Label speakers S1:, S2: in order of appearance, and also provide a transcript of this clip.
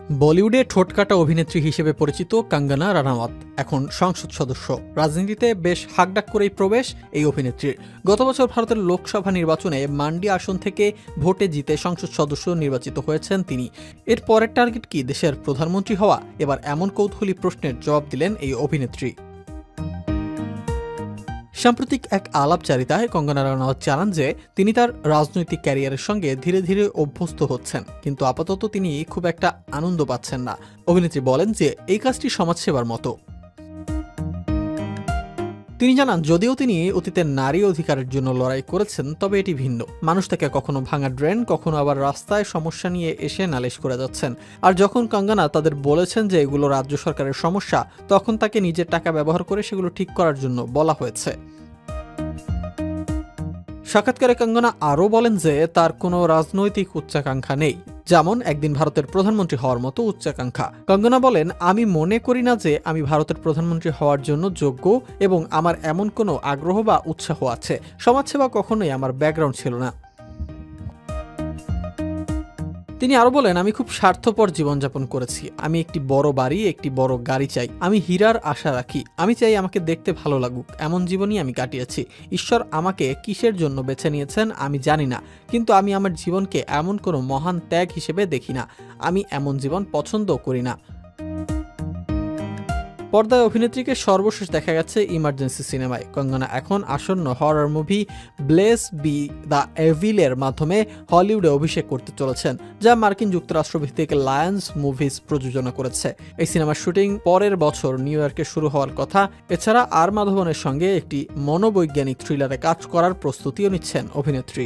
S1: বলিউডে ঠোঁটকাটা অভিনেত্রী হিসেবে পরিচিত কঙ্গনা রানাওয়াত এখন সংসদ সদস্য। রাজনীতিতে বেশ হাকডাক করেই প্রবেশ এই অভিনেত্রীর। গত বছর ভারতের লোকসভা নির্বাচনে মান্ডি আসন থেকে ভোটে জিতে সংসদ সদস্য নির্বাচিত হয়েছেন তিনি। এর পরের টার্গেট কি দেশের প্রধানমন্ত্রী হওয়া? এবার এমন কৌতূহলী প্রশ্নের জবাব দিলেন এই অভিনেত্রী। সাম্প্রতিক এক আলাপচারিতায় কঙ্গনা রানাওয়াত জানান যে তিনি তার রাজনৈতিক ক্যারিয়ারের সঙ্গে ধীরে ধীরে অভ্যস্ত হচ্ছেন, কিন্তু আপাতত তিনি খুব একটা আনন্দ পাচ্ছেন না। অভিনেত্রী বলেন যে এই কাজটি সমাজসেবার মতো। তিনি জানান, যদিও তিনি অতীতে নারী অধিকারের জন্য লড়াই করেছেন, তবে এটি ভিন্ন। মানুষ তাকে কখনো ভাঙা ড্রেন, কখনো আবার রাস্তায় সমস্যা নিয়ে এসে নালিশ করে যাচ্ছেন। আর যখন কঙ্গনা তাদের বলেছেন যে এগুলো রাজ্য সরকারের সমস্যা, তখন তাকে নিজের টাকা ব্যবহার করে সেগুলো ঠিক করার জন্য বলা হয়েছে। সাক্ষাৎকারে কঙ্গনা আরও বলেন যে তার কোনো রাজনৈতিক উচ্চাকাঙ্ক্ষা নেই, যেমন একদিন ভারতের প্রধানমন্ত্রী হওয়ার মতো উচ্চাকাঙ্ক্ষা। কঙ্গনা বলেন, আমি মনে করি না যে আমি ভারতের প্রধানমন্ত্রী হওয়ার জন্য যোগ্য এবং আমার এমন কোনো আগ্রহ বা উৎসাহ আছে। সমাজসেবা কখনোই আমার ব্যাকগ্রাউন্ড ছিল না। তিনি আরো বলেন, আমি খুব স্বার্থপর জীবনযাপন করেছি। আমি একটি বড় বাড়ি, একটি বড় গাড়ি চাই। আমি হীরার আশা রাখি। আমি চাই আমাকে দেখতে ভালো লাগুক। এমন জীবনই আমি কাটিয়েছি। ঈশ্বর আমাকে কিসের জন্য বেছে নিয়েছেন আমি জানি না, কিন্তু আমি আমার জীবনকে এমন কোনো মহান ত্যাগ হিসেবে দেখি না। আমি এমন জীবন পছন্দ করি না। পর্দায় অভিনেত্রীকে সর্বশেষ দেখা গেছে ইমার্জেন্সি সিনেমায়। কঙ্গনা এখন আসন্ন horror movie bless be the এভিলের মাধ্যমে হলিউডে অভিষেক করতে চলেছেন, যা মার্কিন যুক্তরাষ্ট্র ভিত্তিক লায়ন্স মুভিজ প্রযোজনা করেছে। এই সিনেমার শুটিং পরের বছর নিউ ইয়র্কে শুরু হওয়ার কথা। এছাড়া আর মাধবনের সঙ্গে একটি মনোবৈজ্ঞানিক থ্রিলারে কাজ করার প্রস্তুতিও নিচ্ছেন অভিনেত্রী।